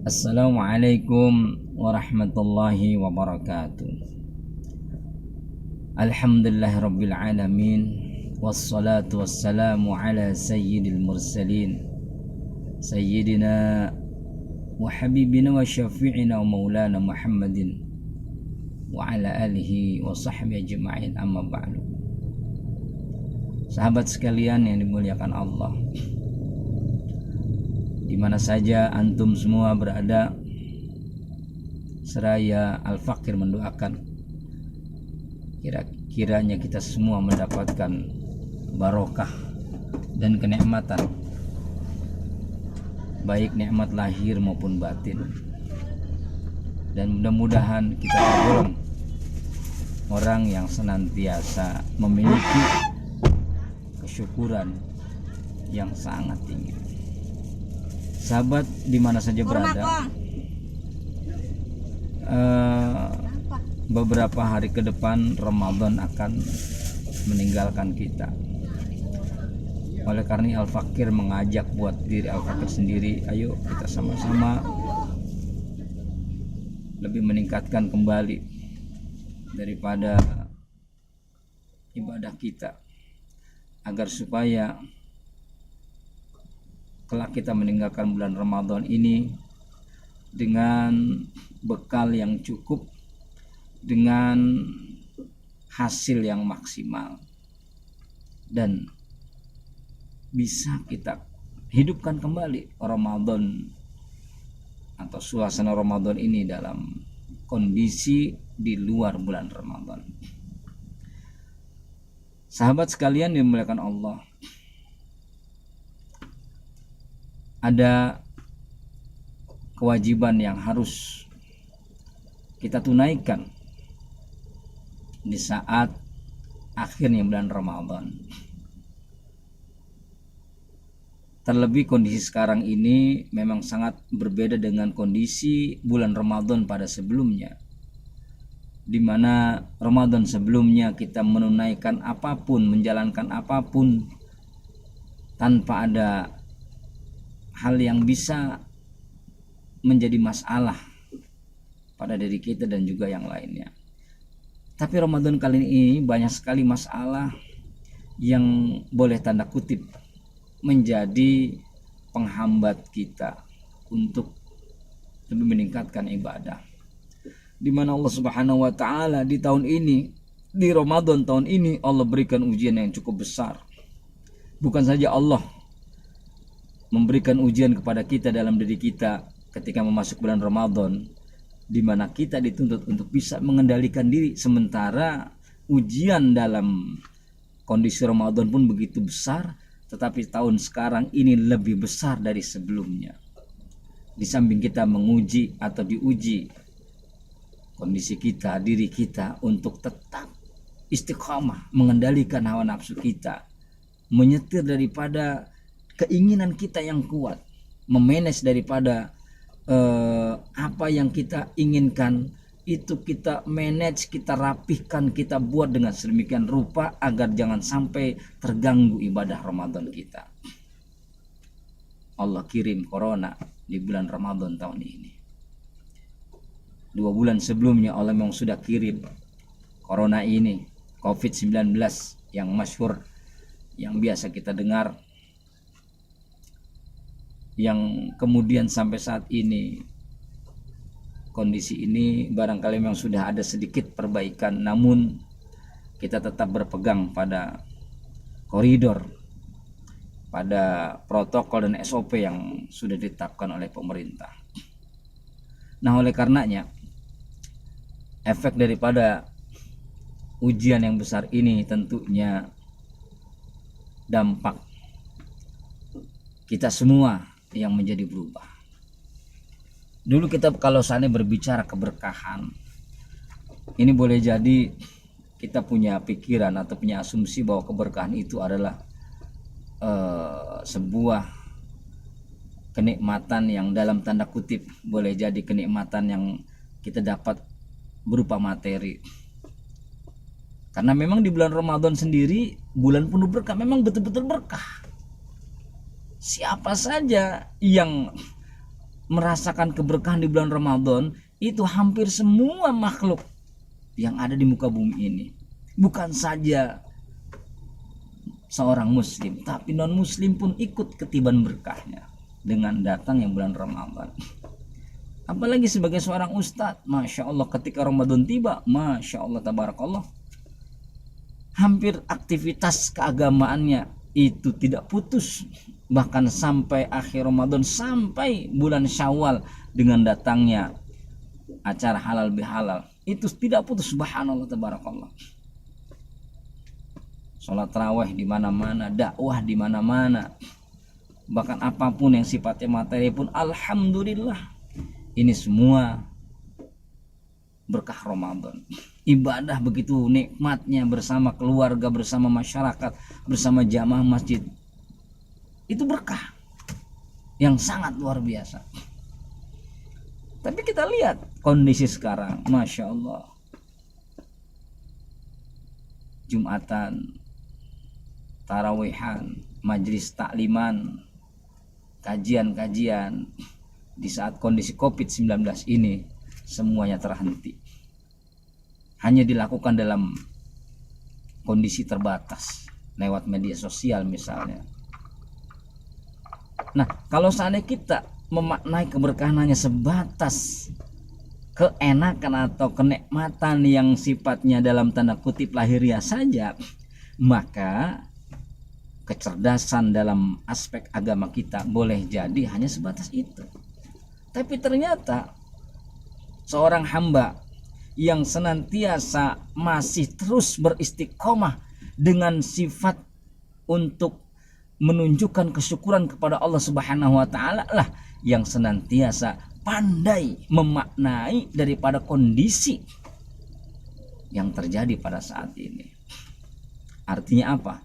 Assalamualaikum warahmatullahi wabarakatuh. Alhamdulillahirabbil alamin wassalatu wassalamu ala sayyidil mursalin sayyidina wa habibina wa syafi'ina wa maulana Muhammadin wa ala alihi wa sahbihi ajma'in, amma ba'du. Sahabat sekalian yang dimuliakan Allah, di mana saja antum semua berada, seraya Al-Fakir mendoakan kiranya kita semua mendapatkan barokah dan kenikmatan, baik nikmat lahir maupun batin, dan mudah-mudahan kita tergolong orang yang senantiasa memiliki kesyukuran yang sangat tinggi. Sahabat di mana saja berada, beberapa hari ke depan Ramadan akan meninggalkan kita. Oleh karena Al-Fakir mengajak buat diri Al-Fakir sendiri, ayo kita sama-sama lebih meningkatkan kembali daripada ibadah kita, agar supaya kelak kita meninggalkan bulan Ramadan ini dengan bekal yang cukup, dengan hasil yang maksimal, dan bisa kita hidupkan kembali Ramadan atau suasana Ramadan ini dalam kondisi di luar bulan Ramadan. Sahabat sekalian dimuliakan Allah, ada kewajiban yang harus kita tunaikan di saat akhirnya bulan Ramadan. Terlebih kondisi sekarang ini memang sangat berbeda dengan kondisi bulan Ramadan pada sebelumnya, di mana Ramadan sebelumnya kita menunaikan apapun, menjalankan apapun tanpa ada hal yang bisa menjadi masalah pada diri kita dan juga yang lainnya. Tapi Ramadan kali ini banyak sekali masalah yang boleh tanda kutip menjadi penghambat kita untuk lebih meningkatkan ibadah. Di mana Allah Subhanahu wa taala di tahun ini, di Ramadan tahun ini, Allah berikan ujian yang cukup besar. Bukan saja Allah memberikan ujian kepada kita dalam diri kita ketika memasuki bulan Ramadan, di mana kita dituntut untuk bisa mengendalikan diri, sementara ujian dalam kondisi Ramadan pun begitu besar, tetapi tahun sekarang ini lebih besar dari sebelumnya. Di samping kita menguji atau diuji kondisi kita, diri kita untuk tetap istiqamah mengendalikan hawa nafsu kita, menyetir daripada keinginan kita yang kuat, memanage daripada apa yang kita inginkan itu kita manage, kita rapihkan, kita buat dengan sedemikian rupa agar jangan sampai terganggu ibadah Ramadan kita. Allah kirim corona di bulan Ramadan tahun ini. 2 bulan sebelumnya Allah memang sudah kirim corona ini, COVID-19 yang masyhur, yang biasa kita dengar, yang kemudian sampai saat ini kondisi ini barangkali memang sudah ada sedikit perbaikan, namun kita tetap berpegang pada koridor, pada protokol dan SOP yang sudah ditetapkan oleh pemerintah. Nah, oleh karenanya efek daripada ujian yang besar ini tentunya dampak kita semua yang menjadi berubah. Dulu kita kalau seandainya berbicara keberkahan, ini boleh jadi kita punya pikiran atau punya asumsi bahwa keberkahan itu adalah sebuah kenikmatan yang dalam tanda kutip boleh jadi kenikmatan yang kita dapat berupa materi. Karena memang di bulan Ramadan sendiri bulan penuh berkah, memang betul-betul berkah. Siapa saja yang merasakan keberkahan di bulan Ramadan itu hampir semua makhluk yang ada di muka bumi ini. Bukan saja seorang muslim, tapi non muslim pun ikut ketiban berkahnya dengan datang yang bulan Ramadan. Apalagi sebagai seorang ustadz, Masya Allah, ketika Ramadan tiba, Masya Allah, tabarakallah, hampir aktivitas keagamaannya itu tidak putus, bahkan sampai akhir Ramadan, sampai bulan Syawal dengan datangnya acara halal bihalal, itu tidak putus, subhanallah, tabarakallah. Sholat tarawih di mana-mana, dakwah di mana-mana, bahkan apapun yang sifatnya materi pun, alhamdulillah, ini semua berkah Ramadan. Ibadah begitu nikmatnya bersama keluarga, bersama masyarakat, bersama jamaah masjid. Itu berkah yang sangat luar biasa. Tapi kita lihat kondisi sekarang, Masya Allah, Jumatan, tarawihan, majelis takliman, kajian-kajian, di saat kondisi COVID-19 ini semuanya terhenti. Hanya dilakukan dalam kondisi terbatas lewat media sosial misalnya. Nah, kalau seandainya kita memaknai keberkahan hanya sebatas keenakan atau kenikmatan yang sifatnya dalam tanda kutip lahiriah saja, maka kecerdasan dalam aspek agama kita boleh jadi hanya sebatas itu. Tapi ternyata seorang hamba yang senantiasa masih terus beristiqomah dengan sifat untuk menunjukkan kesyukuran kepada Allah Subhanahu wa taala lah yang senantiasa pandai memaknai daripada kondisi yang terjadi pada saat ini. Artinya apa?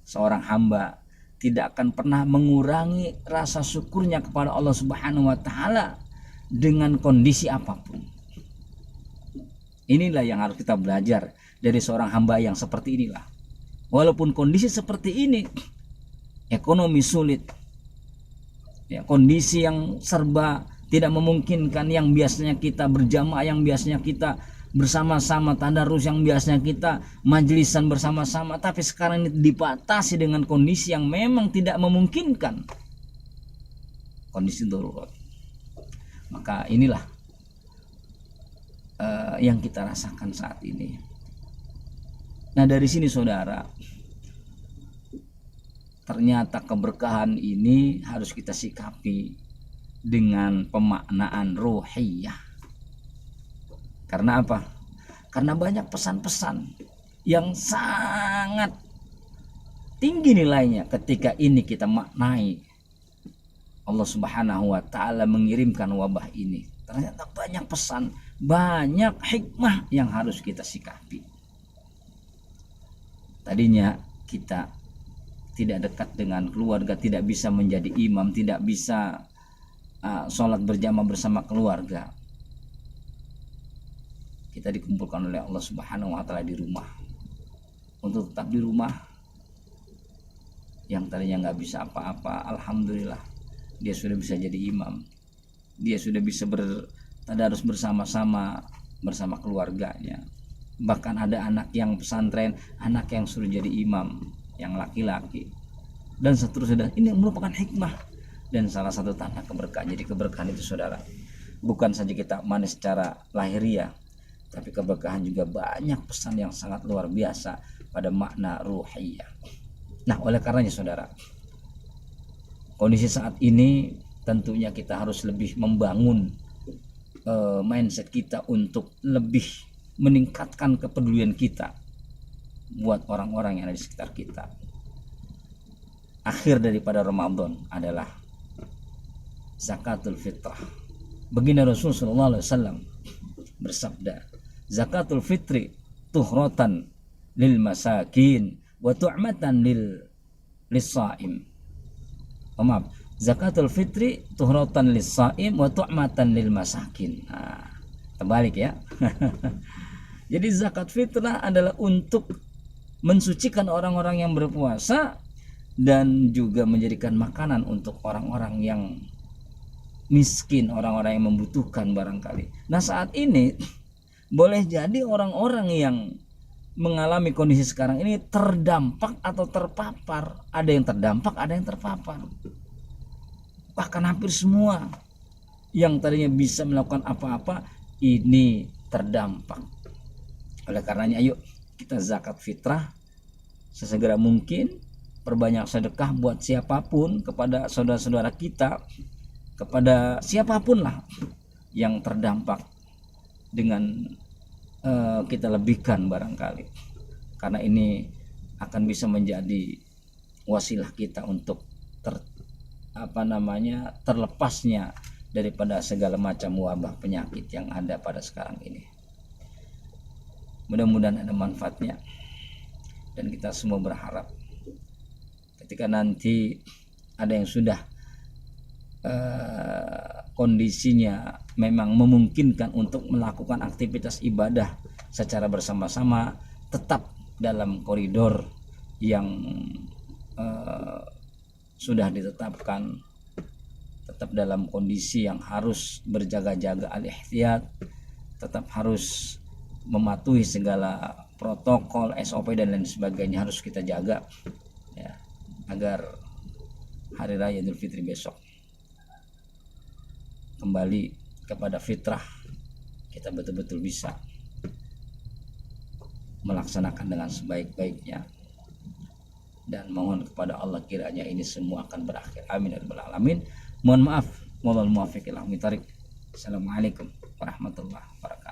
Seorang hamba tidak akan pernah mengurangi rasa syukurnya kepada Allah Subhanahu wa taala dengan kondisi apapun. Inilah yang harus kita belajar dari seorang hamba yang seperti inilah. Walaupun kondisi seperti ini, ekonomi sulit, ya, kondisi yang serba tidak memungkinkan, yang biasanya kita berjamaah, yang biasanya kita bersama-sama tadarus, yang biasanya kita majlisan bersama-sama, tapi sekarang ini dibatasi dengan kondisi yang memang tidak memungkinkan, kondisi darurat. Maka inilah yang kita rasakan saat ini. Nah, dari sini saudara, ternyata keberkahan ini harus kita sikapi dengan pemaknaan ruhiyah. Karena apa? Karena banyak pesan-pesan yang sangat tinggi nilainya ketika ini kita maknai. Allah Subhanahu wa taala mengirimkan wabah ini. Ternyata banyak pesan, banyak hikmah yang harus kita sikapi. Tadinya kita tidak dekat dengan keluarga, tidak bisa menjadi imam, tidak bisa sholat berjamaah bersama keluarga. Kita dikumpulkan oleh Allah Subhanahu wa taala di rumah. Untuk tetap di rumah, yang tadinya nggak bisa apa-apa, alhamdulillah dia sudah bisa jadi imam. Dia sudah bisa bertadarus bersama-sama bersama keluarganya. Bahkan ada anak yang pesantren, anak yang sudah jadi imam, yang laki-laki, dan seterusnya. Ini merupakan hikmah dan salah satu tanda keberkahan. Jadi keberkahan itu saudara, bukan saja kita manis secara lahiriah, tapi keberkahan juga banyak pesan yang sangat luar biasa pada makna ruhiyah. Nah, oleh karenanya saudara, kondisi saat ini tentunya kita harus lebih membangun mindset kita untuk lebih meningkatkan kepedulian kita buat orang-orang yang ada di sekitar kita. Akhir daripada Ramadan adalah zakatul fitrah. Baginda Rasulullah SAW bersabda, zakatul fitri tuhratan lil masakin wa tu'matan lis-shaim. Maaf, zakatul fitri tuhratan lis-shaim wa tu'matan lil masakin. Nah, terbalik ya. Jadi zakat fitrah adalah untuk mensucikan orang-orang yang berpuasa dan juga menjadikan makanan untuk orang-orang yang miskin, orang-orang yang membutuhkan barangkali. Nah saat ini boleh jadi orang-orang yang mengalami kondisi sekarang ini terdampak atau terpapar. Ada yang terdampak, ada yang terpapar. Bahkan hampir semua yang tadinya bisa melakukan apa-apa ini terdampak. Oleh karenanya ayo kita zakat fitrah sesegera mungkin, perbanyak sedekah buat siapapun, kepada saudara-saudara kita, kepada siapapun lah yang terdampak, dengan kita lebihkan barangkali, karena ini akan bisa menjadi wasilah kita untuk terlepasnya daripada segala macam wabah penyakit yang ada pada sekarang ini. Mudah-mudahan ada manfaatnya, dan kita semua berharap ketika nanti ada yang sudah kondisinya memang memungkinkan untuk melakukan aktivitas ibadah secara bersama-sama, tetap dalam koridor yang sudah ditetapkan, tetap dalam kondisi yang harus berjaga-jaga, al-ihtiyat, tetap harus mematuhi segala protokol, SOP dan lain sebagainya harus kita jaga ya, agar hari raya Idul Fitri besok kembali kepada fitrah, kita betul-betul bisa melaksanakan dengan sebaik-baiknya, dan mohon kepada Allah kiranya ini semua akan berakhir. Amin ya rabbal alamin. Mohon maaf, wallahul muwaffiq ila aqwamit thoriq. Assalamualaikum warahmatullahi wabarakatuh.